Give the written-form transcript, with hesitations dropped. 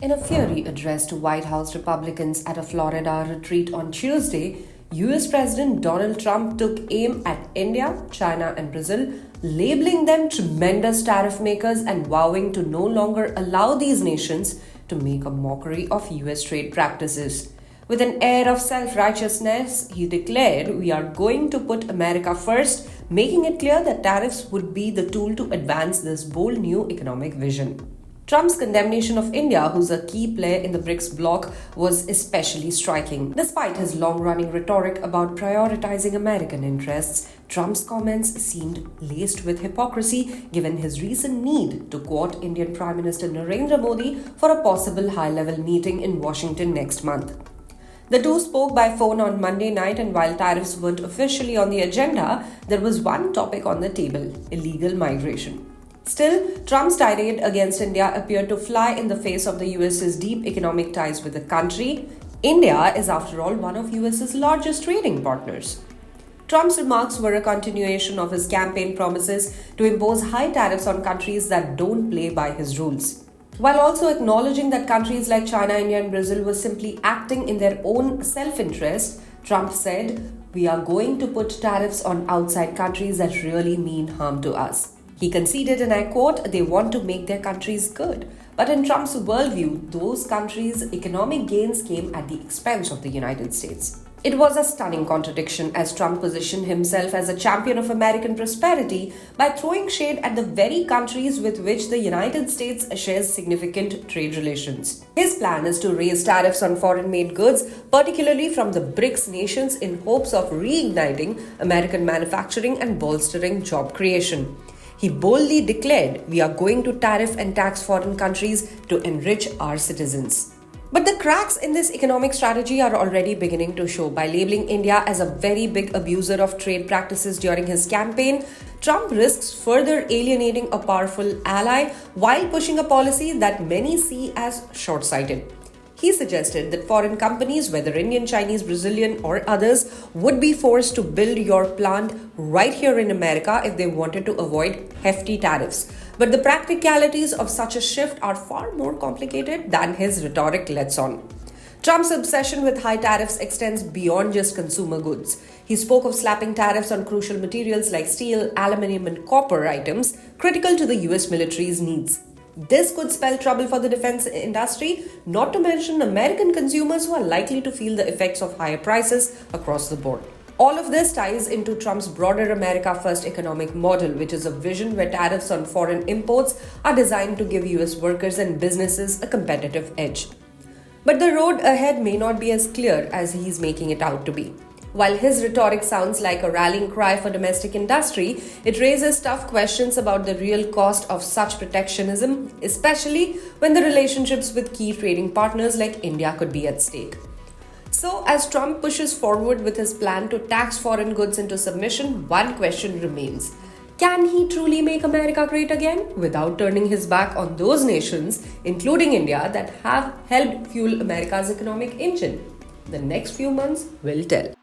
In a fiery address to White House Republicans at a Florida retreat on Tuesday, U.S. President Donald Trump took aim at India, China, and Brazil, labeling them tremendous tariff makers and vowing to no longer allow these nations to make a mockery of U.S. trade practices. With an air of self-righteousness, he declared, "We are going to put America first," making it clear that tariffs would be the tool to advance this bold new economic vision. Trump's condemnation of India, who's a key player in the BRICS bloc, was especially striking. Despite his long-running rhetoric about prioritizing American interests, Trump's comments seemed laced with hypocrisy given his recent need to court Indian Prime Minister Narendra Modi for a possible high-level meeting in Washington next month. The two spoke by phone on Monday night, and while tariffs weren't officially on the agenda, there was one topic on the table: illegal migration. Still, Trump's tirade against India appeared to fly in the face of the US's deep economic ties with the country. India is, after all, one of US's largest trading partners. Trump's remarks were a continuation of his campaign promises to impose high tariffs on countries that don't play by his rules. While also acknowledging that countries like China, India, and Brazil were simply acting in their own self-interest, Trump said, "We are going to put tariffs on outside countries that really mean harm to us." He conceded, and I quote, "They want to make their countries good." But in Trump's worldview, those countries' economic gains came at the expense of the United States. It was a stunning contradiction, as Trump positioned himself as a champion of American prosperity by throwing shade at the very countries with which the United States shares significant trade relations. His plan is to raise tariffs on foreign-made goods, particularly from the BRICS nations, in hopes of reigniting American manufacturing and bolstering job creation. He boldly declared, "We are going to tariff and tax foreign countries to enrich our citizens." But the cracks in this economic strategy are already beginning to show. By labeling India as a very big abuser of trade practices during his campaign, Trump risks further alienating a powerful ally while pushing a policy that many see as short-sighted. He suggested that foreign companies, whether Indian, Chinese, Brazilian, or others, would be forced to build your plant right here in America if they wanted to avoid hefty tariffs. But the practicalities of such a shift are far more complicated than his rhetoric lets on. Trump's obsession with high tariffs extends beyond just consumer goods. He spoke of slapping tariffs on crucial materials like steel, aluminum, and copper items critical to the US military's needs. This could spell trouble for the defense industry, not to mention American consumers who are likely to feel the effects of higher prices across the board. All of this ties into Trump's broader America First economic model, which is a vision where tariffs on foreign imports are designed to give US workers and businesses a competitive edge. But the road ahead may not be as clear as he's making it out to be. While his rhetoric sounds like a rallying cry for domestic industry, it raises tough questions about the real cost of such protectionism, especially when the relationships with key trading partners like India could be at stake. So, as Trump pushes forward with his plan to tax foreign goods into submission, one question remains. Can he truly make America great again without turning his back on those nations, including India, that have helped fuel America's economic engine? The next few months will tell.